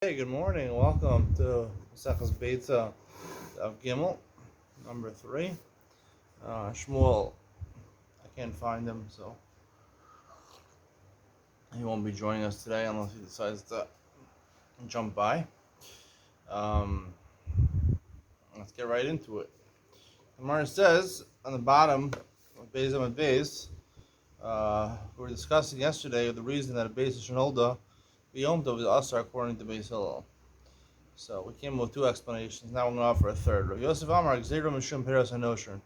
Hey, good morning. Welcome to Beitzah of Gimel, number 3. Shmuel, I can't find him, so he won't be joining us today unless he decides to jump by. Um, let's get right into it. Gemara says on the bottom of Beitzah and Beiz, we were discussing yesterday the reason that a Beitzah Shenolda Yom Tov is Asar according to Beis Hillel. So we came with two explanations. Now we're going to offer a third. Rav Yosef Amar Gzeira Mishum Peras HaNoshen.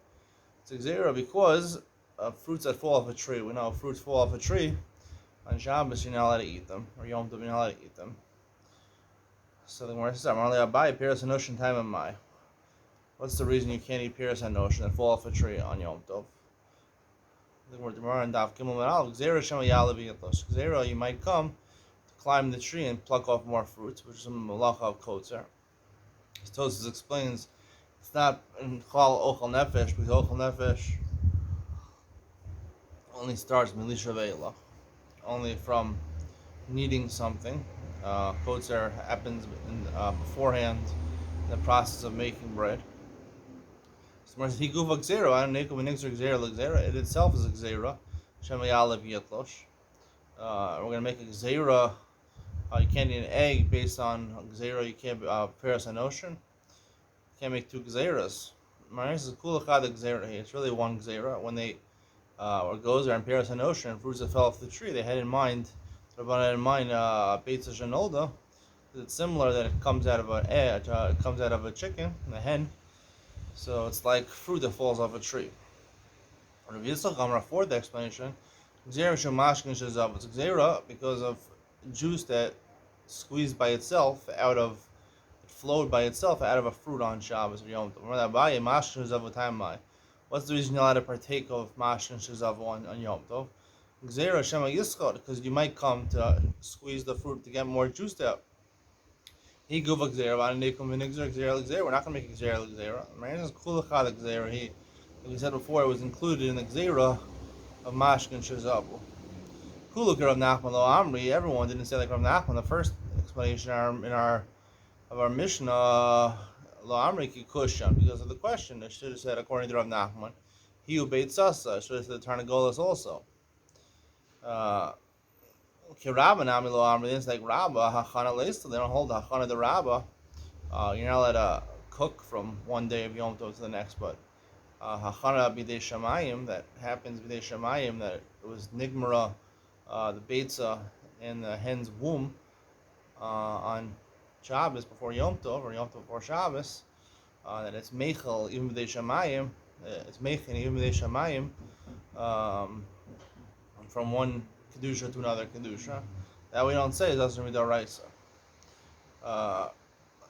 It's Gzeira because of fruits that fall off a tree. We know if fruits fall off a tree, on Shabbos you're not allowed to eat them, or Yom Tov you're not allowed to eat them. So the Gemara says, I'm only buy Peras HaNoshen time in Mai. What's the reason you can't eat Peras HaNoshen that fall off a tree on Yom Tov? The Gemara and Daf Gimel Menal Gzeira Shema Yalav Yitlos. Gzeira, you might come to climb the tree and pluck off more fruits, which is a malacha of kotzer. Tosfos explains it's not in Chal Ochel Nefesh because Ochel Nefesh only starts Milisha Ve'ila, only from needing something. Kotzer happens beforehand in the process of making bread. So he gufa gzera, I don't know gzera. It itself is a gzera. Shema Yalev Yetlosh. We're going to make a gzera. You can't eat an egg based on gzera. You can't Peras HaNoshen. You can't make two gzeras. This is kula chad gzera. It's really one gzera. When they or goes there and Peras HaNoshen, fruits that fell off the tree, they had in mind, Beitzah Shenolda, because it's similar that it comes out of an egg, it comes out of a chicken, a hen. So it's like fruit that falls off a tree. Rav Yitzchak Amar, fourth explanation, gzera shemashkin shezav. It's gzera because of juice that squeezed by itself it flowed by itself out of a fruit on Shabbos or Yom Tov. What's the reason you're allowed to partake of mashkin shezav on Yom Tov? Gzera shema yiskot, because you might come to squeeze the fruit to get more juice out. He guva gzera, we're not going to make a gzera. Man, this is kulachad gzera. Like we said before, it was included in the gzera of mashkin shezavu. Kuluk Rav Nachman lo Amri. Everyone didn't say like Rav Nachman. The first explanation of our Mishnah lo Amri kikushan, because of the question. It should have said according to Rav Nachman, he who Beitzah should have said Tarnagolas also. Kirabba Nami lo Amri. It's like Rabba hachana leista. They don't hold the hachana the Rabba. You're not allowed to cook from one day of Yom Tov to the next, but hachana b'dei shamayim, that happens b'dei shamayim, that it was nigmara, the Beitzah in the hen's womb on Shabbos before Yom Tov, or Yom Tov before Shabbos, that it's meichel even b'dei shamayim, it's meichel even b'dei shamayim, from one kedusha to another kedusha. That we don't say is doesn't read the Raisa. Ela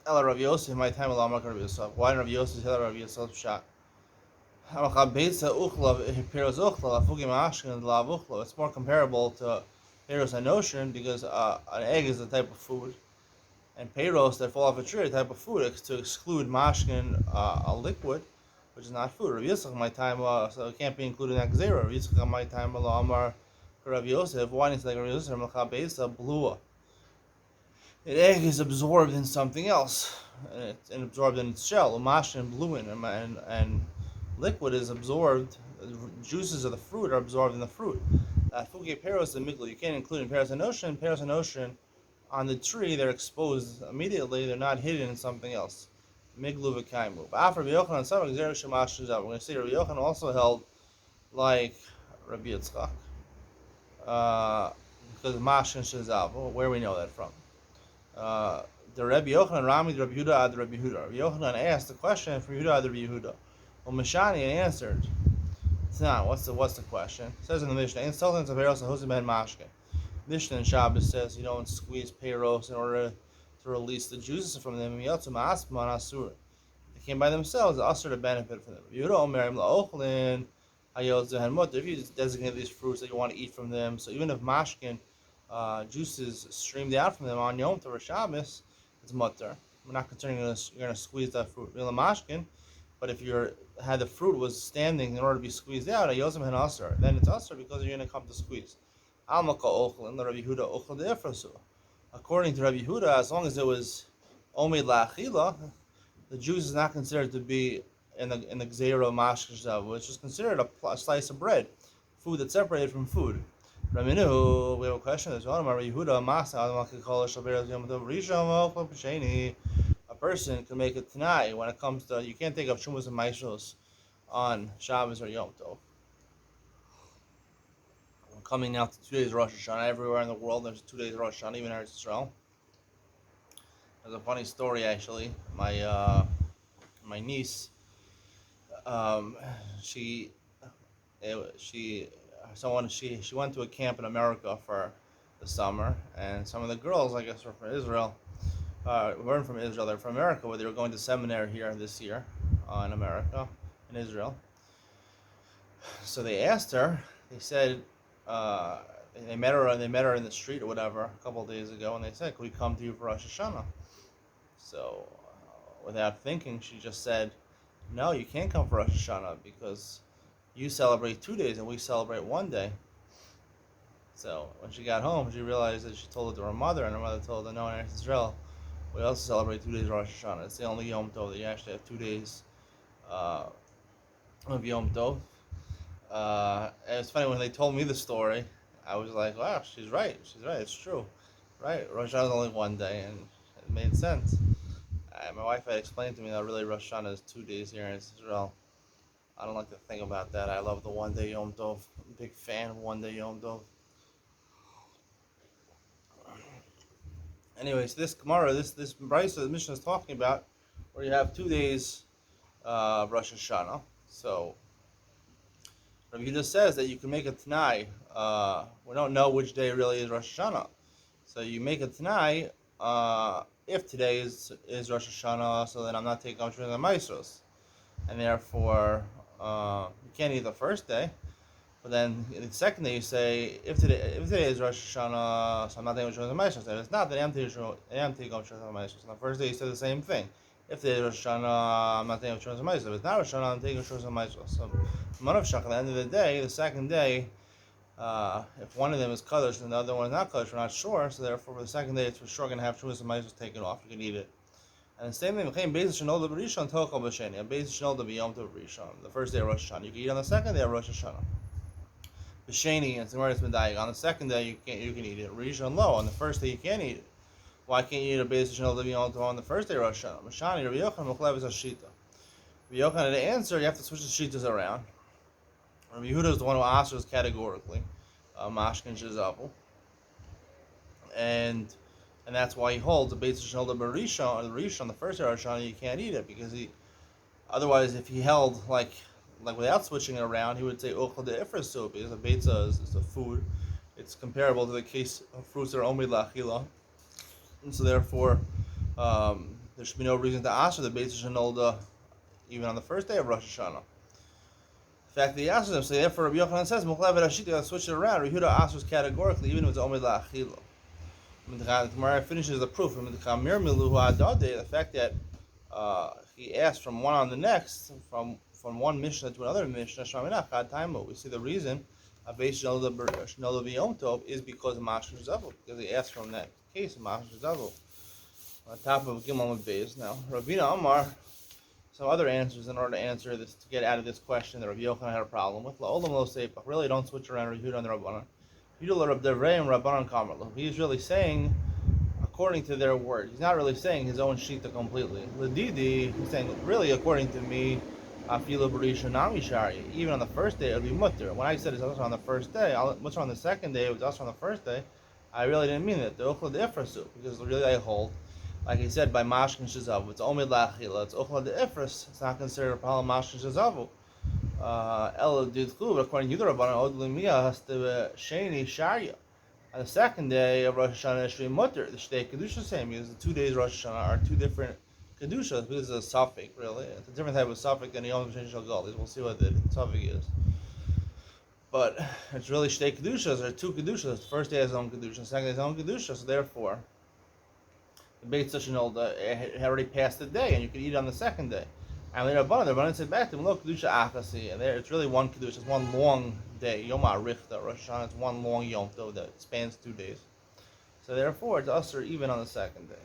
Rav Yosef, my time Rav Yosef. Why Rav Yosef tell Rav Yosef shot? It's more comparable to Peros HaNoshen because an egg is a type of food, and Peros that fall off a tree are a type of food. To exclude mashkin, a liquid, which is not food. Rav Yitzchak, my time, so it can't be included in that gzera. Rav Yitzchak, my time, Amar Rav Yosef. Why is like Rav Yosef? Beitzah blua. An egg is absorbed in something else, and it's absorbed in its shell. Mashkin bluin and liquid is absorbed. The juices of the fruit are absorbed in the fruit. Fuge peros and miglu. You can't include in Peras HaNoshen. Peras HaNoshen on the tree, they're exposed immediately. They're not hidden in something else. Miglu v'kaimu. After Rabbi Yochanan, some gzera shemash shezav. We're going to say Rabbi Yochanan also held like Rabbi Yitzchak, because mashkin shezav. Where we know that from? The Rabbi Yochanan Rami, the Rabbi Yehuda, ad Rabbi Yehuda. Rabbi Yochanan asked the question from Yehuda ad Rabbi Yehuda. Well, Mishani answered. It's not. What's the question? It says in the Mishnah, "Insultants of Peros and Hosem ben Mashke." Mishnah in Shabbos says you don't squeeze Peros in order to release the juices from them. They came by themselves. Asur to benefit from them. If you designate these fruits that you want to eat from them, so even if mashkin juices streamed out from them on Yom Tov or Shabbos, it's mutter. We're not considering you're going to squeeze that fruit. Mashkin. But if had the fruit was standing in order to be squeezed out, then it's asur because you're going to come to squeeze. According to Rabbi Yehuda, as long as it was omid la'achila, the juice is not considered to be in the gzeira mashkash, which is considered a slice of bread, food that's separated from food. Raminu, we have a question as well. Rabbi Yehuda, a person can make a tanai when it comes to, you can't take up shumas and maishos on Shabbos or Yom Tov. We're coming now to 2 days of Rosh Hashanah. Everywhere in the world there's 2 days of Rosh Hashanah, even in Eretz Yisrael. There's a funny story actually. My niece, she went to a camp in America for the summer, and some of the girls, I guess, were from Israel. Weren't from Israel; they're from America, but they were going to seminary here this year in America, in Israel. So they asked her. They said they met her. They met her in the street or whatever a couple of days ago, and they said, "Can we come to you for Rosh Hashanah?" So, without thinking, she just said, "No, you can't come for Rosh Hashanah because you celebrate 2 days and we celebrate 1 day." So when she got home, she realized that she told it to her mother, and her mother told her, "No, in Israel, we also celebrate 2 days of Rosh Hashanah. It's the only Yom Tov that you actually have 2 days of Yom Tov." And it's funny, when they told me the story, I was like, "Wow, she's right. She's right. It's true, right? Rosh Hashanah is only 1 day," and it made sense. My wife had explained to me that really Rosh Hashanah is 2 days here in Israel. I don't like to think about that. I love the 1 day Yom Tov. I'm a big fan of 1 day Yom Tov. Anyways, this Gemara, this Beitzah, the Mishnah is talking about where you have 2 days of Rosh Hashanah. So Rabbi Yehuda says that you can make a Tanai. We don't know which day really is Rosh Hashanah. So you make a Tanai if today is Rosh Hashanah, so then I'm not taking Amshrim and Maisros. And therefore, you can't eat the first day. But then the second day you say, if today is Rosh Hashanah, so I'm not taking Amshrim and Maisros. If it's not, then I'm taking Amshrim and Maisros. And the first day you say the same thing. If today is Rosh Hashanah, I'm not taking Amshrim and Maisros. If it's not Rosh Hashanah, I'm taking Amshrim and Maisros. So, Manav Shach, at the end of the day, the second day, if one of them is Kaddish and the other one is not Kaddish, we're not sure, so therefore for the second day it's for sure going to have Shumas and Maisros taken off, you can eat it. And the same thing, Beitzah Shenolda B'Rishon, Tokal B'Sheni, Beitzah Shenolda B'Yom Tov B'Rishon, the first day of Rosh Hashanah. You can eat on the second day of Rosh Hashanah. B'Sheni, and Tzimmer Medayik, on the second day you can eat it. Rishon Lo, on the first day you can't eat it. Why can't you eat a Beitzah Shenolda B'Yom Tov on the first day of Rosh Hashanah? Mashani, Rabbi Yochanan, Mechlev is a Shita. Rabbi Yochanan, to answer, you have to switch the Shitas around. Rabbi Yehuda is the one who answers categorically, Mashkin Shazavu, and that's why he holds the Beitzah Shenolda B'Rishon, or the Rishon, the first day of Rosh Hashanah, you can't eat it, because otherwise if he held like without switching it around, he would say Ochel de Ifrasu, because the Beitzah is a food. It's comparable to the case of fruits that are omid la'achila, and so therefore there should be no reason to answer the Beitzah Shenolda even on the first day of Rosh Hashanah. In fact, the Yassim say, therefore, Rabbi Yochanan says, Mukhlev Rashid, you got to switch it around. Rabbi Yehuda answers categorically, even if it's Omid La'achilo. The Gemara finishes the proof. The fact that he asked from one on the next, from one Mishnah to another Mishnah, we see the reason Beitzah Shenolda B'Yom Tov is because of Mashkin Zavu, because he asked from that case of Mashkin Zavu. On top of Gimel Beis now, Ravina Amar. Some other answers in order to answer this, to get out of this question that Rabbi Yochanan had a problem with. La'olam lo seipach. Really, don't switch around Rabbi Yehuda and the Rabbanan. Yehuda Rabbi Devrei and Rabbanan Kamerlo. He's really saying, according to their word. He's not really saying his own shita completely. Ladidi, he's saying, really, according to me, afilu b'rishon nami shari. Even on the first day, it would be mutter. When I said it's also on the first day, what's on the second day, it was also on the first day, I really didn't mean it. The ochla de ifrasu, because really I hold, like he said, by Mashkin Shazavu, it's Omid La'achila, it's Ochla de Ifris, it's not considered a problem Mashkin Shazavu. Ela Didchu, but according to the Rabbanan, Od Limiyah has to Sheni Sharia. On the second day of Rosh Hashanah, Shri Mutter, the Shtei Kedusha same, because the 2 days of Rosh Hashanah are 2 different Kedushas, because it's a suffix, really. It's a different type of suffix than the Yom Shin Shal. We'll see what the suffix is. But it's really Shtei Kedushas, there are 2 Kedushas. The first day has its own Kedusha, the second day has its own Kedusha, so therefore, Beitzah Shenolda had already passed the day, and you could eat it on the second day. And the Rabbanan said back to him, look, Kedusha Achasi, and there it's really one Kedusha, it's one long day, Yom HaRichta, Rosh Hashanah, it's one long Yom Tov that spans 2 days. So therefore, it's usher even on the second day.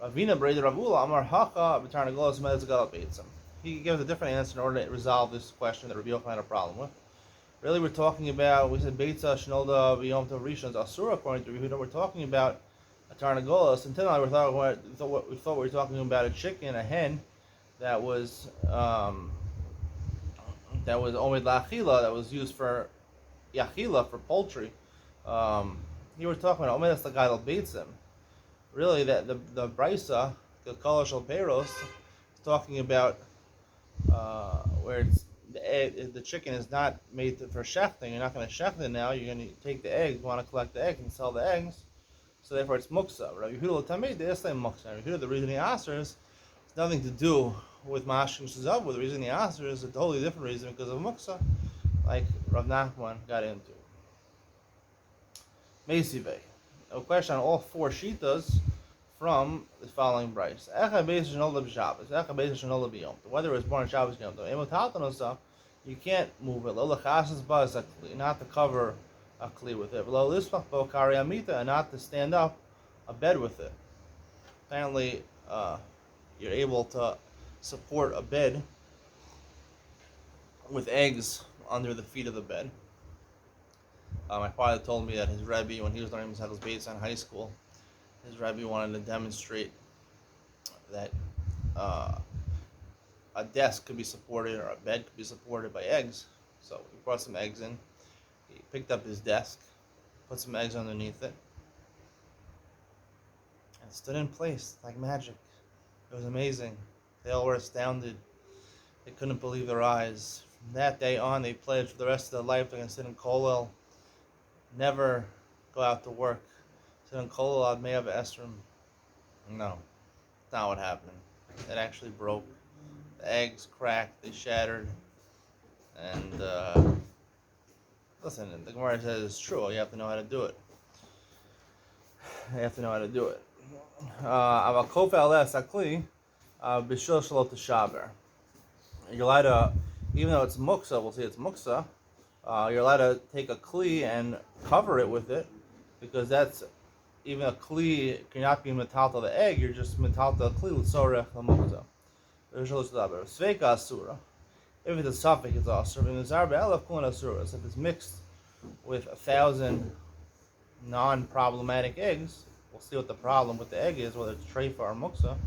Ravina Breder Ravula Amar Hacha B'Tarnagolas Mezgal Beitzah. He gives a different answer in order to resolve this question that Rabbi Yochanan had a problem with. Really, we're talking about, we said Beitzah Shnolda V'Yom Tov Rishon Asura according to Yehuda. We're talking about a Tarnagolas. Until now, we thought we were talking about a chicken, a hen that was Omid La'achila, that was used for Yachila, for poultry. You were talking about Omid La'Gail Beitzim. Really, that the Beitzah, the Kolosh al Peiros, is talking about where it's the chicken is not made for shechting. You're not going to shecht it now. You're going to take the eggs. You want to collect the eggs and sell the eggs. So therefore, it's muksa. Rabbi Yehuda l'tamid, they say muksa. Rabbi Yehuda, the reason he answers, it's nothing to do with mashkim shazav. The reason he answers is a totally different reason because of muksa, like Rav Nachman got into. Meisivei. A question on all four shitas from the following brayos. Echa Beitzah Shnolda b'Shabbos. Echa Beitzah Shnolda b'Yom Tov. Whether it was born on Shabbos or Yom Tov. Emotatanosa, you can't move it. Lo lechasas baz a kli, not to cover a kli with it. Lo lispach bo kari amita, and not to stand up a bed with it. Apparently, you're able to support a bed with eggs under the feet of the bed. My father told me that his Rebbe, when he was learning Masechtas Beitzah in high school, his Rebbe wanted to demonstrate that a desk could be supported or a bed could be supported by eggs. So he brought some eggs in. He picked up his desk, put some eggs underneath it, and it stood in place like magic. It was amazing. They all were astounded. They couldn't believe their eyes. From that day on, they pledged for the rest of their life they're going to sit in kollel, never go out to work. Sit in kollel ad me'av esrim. No, that's not what happened. It actually broke. The eggs cracked, they shattered, and listen, the Gemara says it's true. You have to know how to do it. You have to know how to do it. Avakofa alas akli b'shul shalot shaber. You're allowed to, even though it's muksa, we'll say it's muksa. You're allowed to take a kli and cover it with it, because that's even a kli cannot be metalta the egg. You're just metalta the kli l'sorech l'muksa. Sveika asura. If it's a suffix, it's asur. If it's mixed with 1,000 non-problematic eggs, we'll see what the problem with the egg is, whether it's treifa or muksa,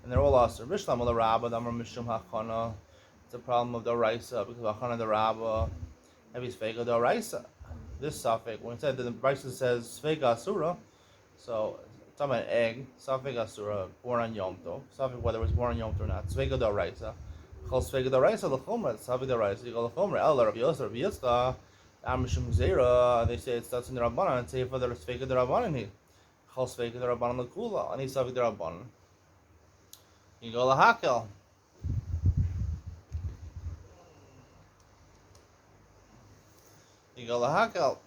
and they're all asur. Bishlam al rabba, damar mishum hachana. It's a problem of the raisa because hachana the rabba. Heavy sveika the raisa. This suffix, when it said that the Beitzah says sveika asura, so it's talking about an egg, suffix asura, born on Yom Tov, suffix whether it was born on Yom Tov or not, sveika the raisa. Chol sveika the raisa l'chumra, suffix the raisa. You go l'chumra, el Rabbi Yosef, Rabbi Yitzchak, amishum zera. They say it's that's in the rabbanan. And say for the sveika the rabbanan here. Chol sveika the rabbanan l'kula, any suffix the rabbanan. You go l'hakel. You go lahakel.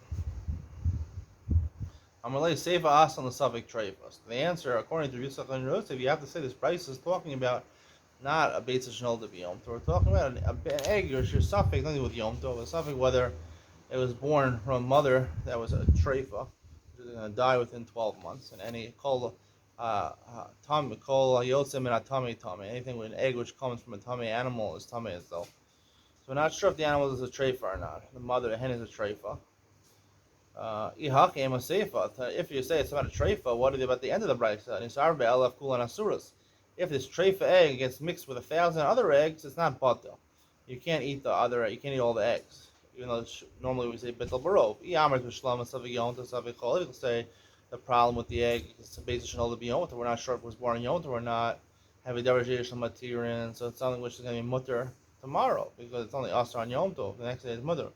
I'm going to lay seifa as on the suffix treifas. The answer, according to Yitzchak and Yosef, you have to say this price is talking about not a Beitzah Shnolda b'Yom Tov. We're talking about an egg or your suffix, nothing with Yom Tov. A suffix whether it was born from a mother that was a treifa, which is going to die within 12 months, and any kol yotzim and atami tami. Anything with an egg which comes from a tummy animal is tummy itself. So we're not sure if the animal is a treifa or not. The mother, the hen, is a treifa. If you say it's about a treifa, what is it about the end of the brayso? If this treifa egg gets mixed with 1,000 other eggs, it's not butter. You can't eat the other. You can't eat all the eggs. Even though normally we say betel barov. It'll say the problem with the egg is Beitzah Shnolda b'Yom Tov. We're not sure if it was born in Yom Tov or not. Have a derivation material, so it's something which is going to be mutter tomorrow, because it's only Asr on Yom Tov. The next day is Mother.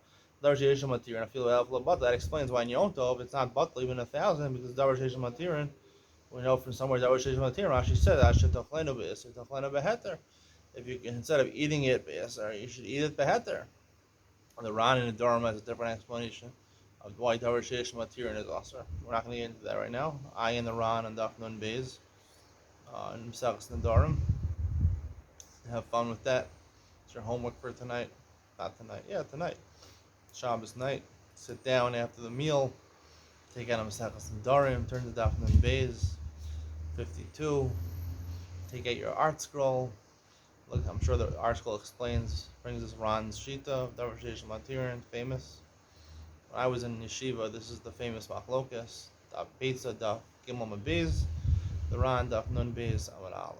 Darjation Matirin, I feel but that explains why in Yom Tov it's not Batla even 1,000, because Darjation Matirin, we know from somewhere Darjation Matirin actually said that should tachlenu b'isr, tachlenu beheter. If you can, instead of eating it b'isr, you should eat it beheter. The Ran in the Durham has a different explanation of why Darjation Matirin is Asr. We're not going to get into that right now. I in the Ran and Daf Nun Beis in Masechtas Nedarim. Have fun with that. It's your homework for tonight. Not tonight. Yeah, tonight. Shabbos night. Sit down after the meal. Take out a Maseches Nedarim, turn to Daf Nun Beis 52. Take out your art scroll. Look, I'm sure the art scroll brings us Ron's Shita, Davar Sheish Matirin, famous. When I was in yeshiva, this is the famous Machlokas, Daf Beitzah, Daf Gimel Beis, the Ron, Daf Nun Beis, Amud Aleph.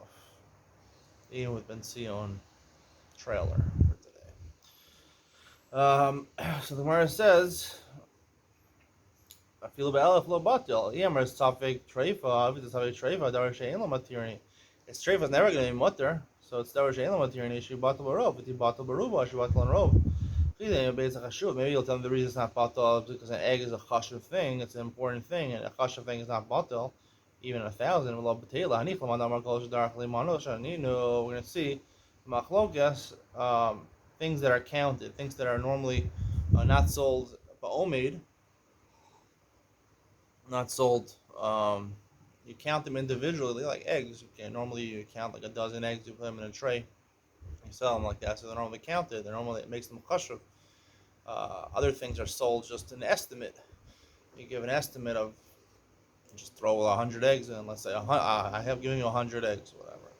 Even with Ben Sion trailer for today. So the Gemara says, I feel Aleph lo batil. Yamar Safek Treifa, if it's Safek Treifa, Davar Shein lo Matirin. It's Treifa is never going to be mutter, so it's Davar Shein lo Matirin. She batal barov. If you batal baruba, she batal on rov. Maybe you'll tell them the reason it's not batal is because an egg is a chashuv thing. It's an important thing, and a chashuv thing is not batal. Even 1,000. We're going to see machlokas, things that are counted, things that are normally not sold ba'omed, not sold. You count them individually, like eggs. Normally you count like a dozen eggs, you put them in a tray, you sell them like that. So they're normally counted. It makes them chashuv. Other things are sold just an estimate. You give an estimate of, just throw 100 eggs in. Let's say I have given you 100 eggs, whatever.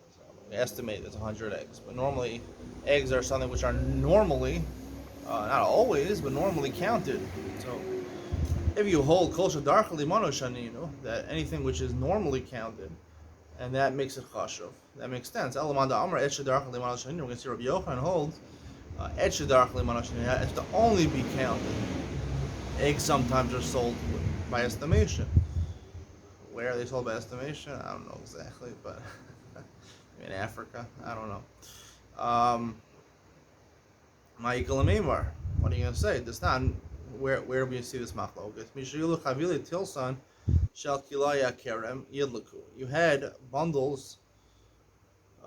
So we estimate it's 100 eggs. But normally, eggs are something which are normally, not always, but normally counted. So if you hold kol shadar limano shaninu, that anything which is normally counted, and that makes it chashuv, that makes sense. Elamanda amar et shadar limano shaninu. We're going to see Rabbi Yochanan holds et shadar limano shaninu has to only be counted. Eggs sometimes are sold by estimation. Where are they sold by estimation? I don't know exactly, but in Africa, I don't know. Ma'ikal Amimar. What are you going to say? This not where do we see this machlokas? Mishayulu chavili tilsan shel kilaya kerem yidluku. You had bundles.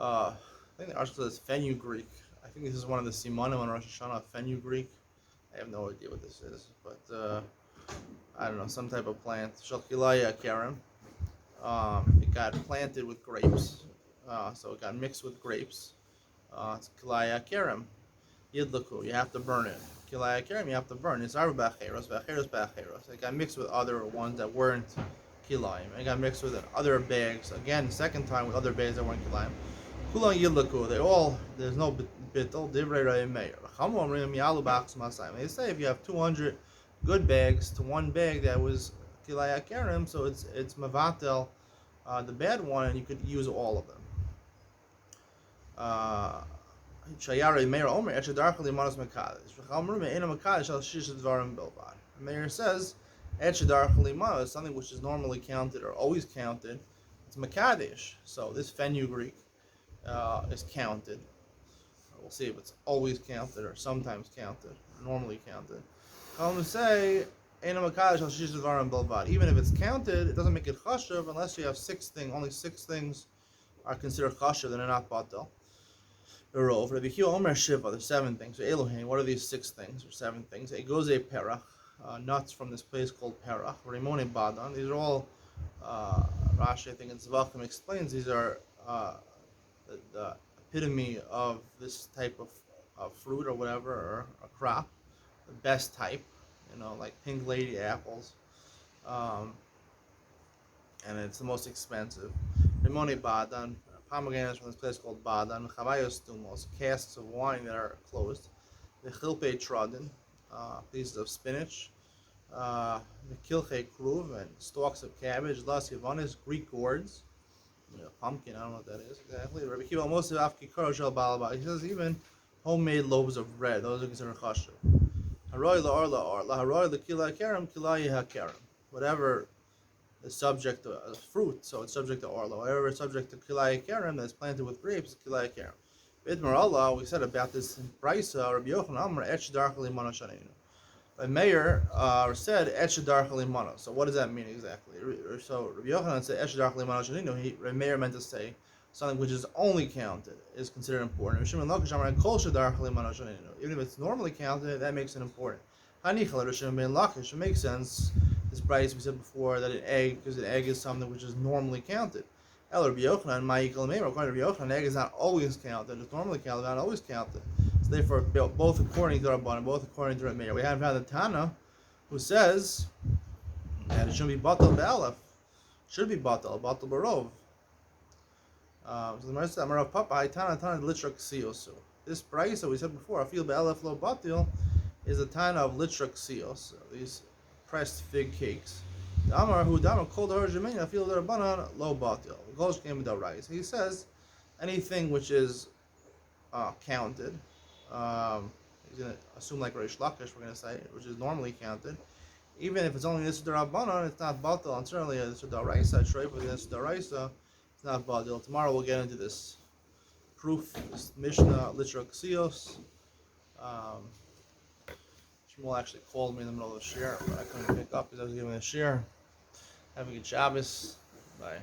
I think the article says fenugreek. I think this is one of the simanim on Rosh Hashanah. Fenugreek. I have no idea what this is, but I don't know, some type of plant. Shel kilaya kerem. It got planted with grapes, so it got mixed with grapes. It's kilaya kerem, yidlaku. You have to burn it. Kilaya kerem, you have to burn. It's arba b'acheros, b'acheros b'acheros. It got mixed with other ones that weren't kilayim. It got mixed with other bags. Again, second time with other bags that weren't kilayim. Kulan yidlaku. There's no bittul. Divrei ra'im meir. Chamu omrim yalu b'achs masayim. They say if you have 200 good bags to one bag that was kilaya kerem, so it's mavatel, the bad one, and you could use all of them. Shayare Meir Omer Etchedarch Limanos Mekadesh. V'chamru me'ena Mekadesh al shish dvarim bilvad. Meir says Etchedarch Limanos, something which is normally counted or always counted. It's Mekadesh. So this fenugreek is counted. We'll see if it's always counted or sometimes counted, or normally counted. Come say. Even if it's counted, it doesn't make it chashuv unless you have 6 things. Only 6 things are considered chashuv, then they're not batal. There's 7 things. So Elohim, what are these 6 things or 7 things? It goes a perach, nuts from this place called perach. Rimone badan. These are all Rashi, I think in Zvachim explains. These are the epitome of this type of fruit or whatever, or a crop, the best type. Like pink lady apples, and it's the most expensive. Rimoni badan, pomegranates from this place called badan. Chabayos stumos, casks of wine that are closed. The chilpe trodden, pieces of spinach. The kilche kruv, and stalks of cabbage. Las yavanis, Greek gourds. Pumpkin, I don't know what that is exactly. Rabbi Kiva most of afkikaro shel balaba. He says even homemade loaves of bread, those are considered chashuv. Whatever is subject to fruit, so it's subject to orla. Whatever is subject to kilaya kerem that's planted with grapes is kilaya kerem. Bidmar Allah, we said about this in Beitzah, Rabbi Yochanan Amar etch darkly mano shaninu. But Meir said etch darkly mano. So what does that mean exactly? So Rabbi Yochanan said etch darkly mano shaninu. Meir meant to say something which is only counted is considered important. Even if it's normally counted, that makes it important. It makes sense. This price we said before that an egg, because an egg is something which is normally counted. According to Rabbi Yochanan, an egg is not always counted. It's normally counted, not always counted. So therefore, both according to Rabban and both according to Rabbi Meir, we have found the Tana who says And it shouldn't be batal be'alef. Should be batal barov. So the Gemara says, "Amarav Papa, Tana litra ksiyosu." This price that we said before, I feel be'alef lo batil, is a Tana of litra ksiyos. These pressed fig cakes. The Amar who Damar called her Jemeni, I feel the Rabbanan lo batil. Gosh came with the rice. He says anything which is counted. He's going to assume like Reish Lakish, we're going to say, which is normally counted. Even if it's only this Rabbanan, it's not batil, and certainly this Daraisa, Shrei, but this Daraisa, it's not batil. Tomorrow we'll get into this proof, this Mishnah, Litra Ksios. Shmuel actually called me in the middle of the shir, but I couldn't pick up because I was giving a shir. Have a good Shabbos. Bye.